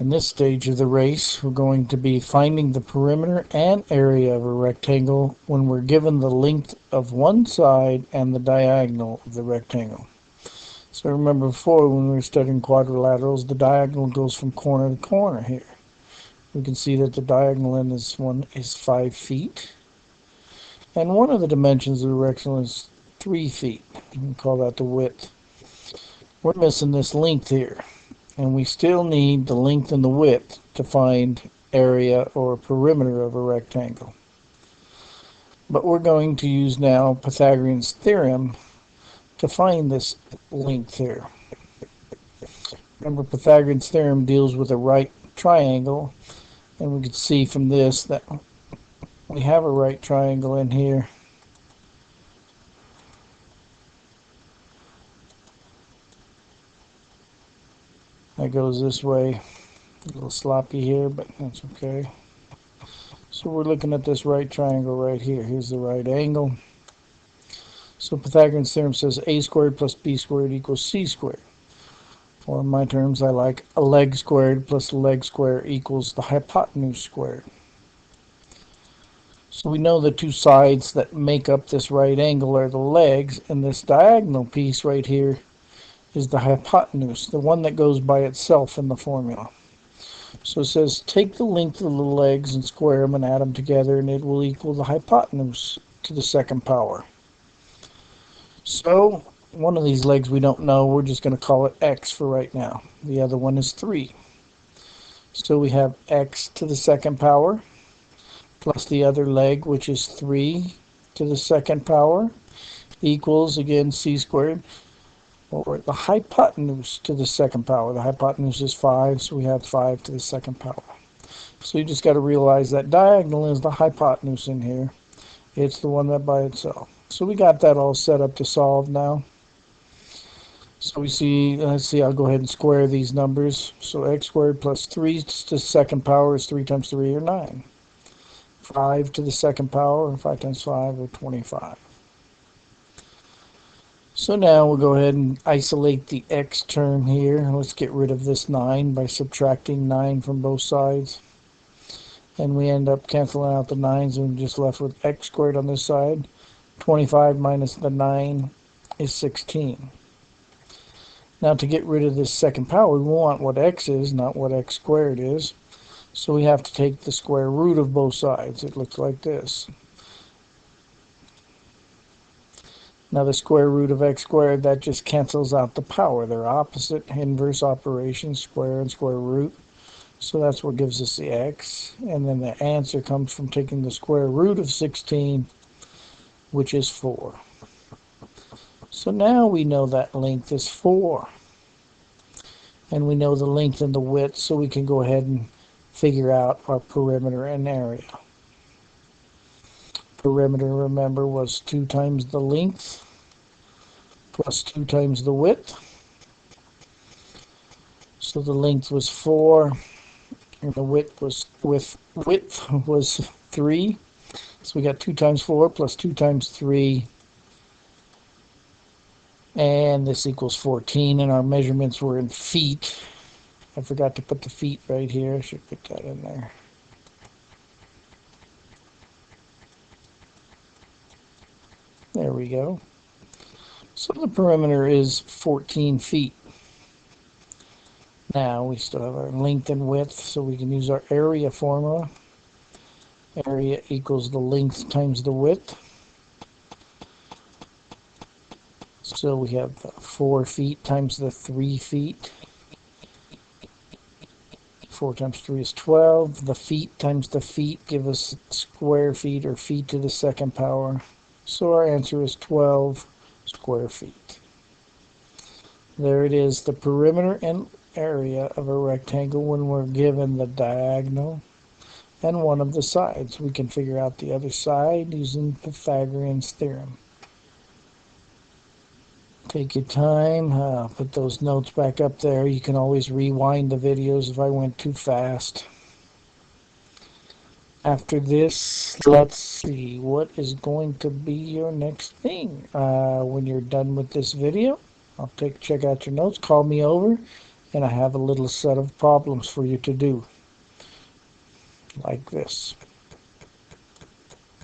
In this stage of the race, we're going to be finding the perimeter and area of a rectangle when we're given the length of one side and the diagonal of the rectangle. So remember before when we were studying quadrilaterals, the diagonal goes from corner to corner here. We can see that the diagonal in this one is 5 feet. And one of the dimensions of the rectangle is 3 feet. You can call that the width. We're missing this length here. And we still need the length and the width to find area or perimeter of a rectangle. But we're going to use now Pythagorean's theorem to find this length here. Remember, Pythagorean's theorem deals with a right triangle, and we can see from this that we have a right triangle in here. That goes this way. A little sloppy here, but that's okay. So we're looking at this right triangle right here. Here's the right angle. So Pythagorean's theorem says a squared plus b squared equals c squared. Or in my terms, I like a leg squared plus a leg squared equals the hypotenuse squared. So we know the two sides that make up this right angle are the legs, and this diagonal piece right here is the hypotenuse, the one that goes by itself in the formula. So it says take the length of the legs and square them and add them together, and it will equal the hypotenuse to the second power. So one of these legs we don't know, we're just going to call it x for right now. The other one is 3. So we have x to the second power plus the other leg, which is 3 to the second power, equals, again, c squared, or the hypotenuse to the second power. The hypotenuse is 5, so we have 5 to the second power. So you just got to realize that diagonal is the hypotenuse in here. It's the one that by itself. So we got that all set up to solve now. So we see, let's see, I'll go ahead and square these numbers. So x squared plus 3 to the second power is 3 times 3 or 9. 5 to the second power, 5 times 5 or 25. So now we'll go ahead and isolate the x term here. Let's get rid of this 9 by subtracting 9 from both sides. And we end up canceling out the 9s and we're just left with x squared on this side. 25 minus the 9 is 16. Now to get rid of this second power, we want what x is, not what x squared is. So we have to take the square root of both sides. It looks like this. Now the square root of x squared, that just cancels out the power. They're opposite, inverse operations, square and square root. So that's what gives us the x. And then the answer comes from taking the square root of 16, which is 4. So now we know that length is 4. And we know the length and the width, so we can go ahead and figure out our perimeter and area. Perimeter, remember, was 2 times the length plus 2 times the width. So the length was 4 and the width was 3. So we got 2 times 4 plus 2 times 3. And this equals 14, and our measurements were in feet. I forgot to put the feet right here. I should put that in there. There we go. So the perimeter is 14 feet. Now we still have our length and width, so we can use our area formula. Area equals the length times the width. So we have 4 feet times the 3 feet. 4 times 3 is 12. The feet times the feet give us square feet, or feet to the second power. So our answer is 12 square feet. There it is, the perimeter and area of a rectangle when we're given the diagonal and one of the sides. We can figure out the other side using Pythagorean's theorem. Take your time, put those notes back up there. You can always rewind the videos if I went too fast. After this, let's see, what is going to be your next thing? When you're done with this video, check out your notes, call me over, and I have a little set of problems for you to do, like this.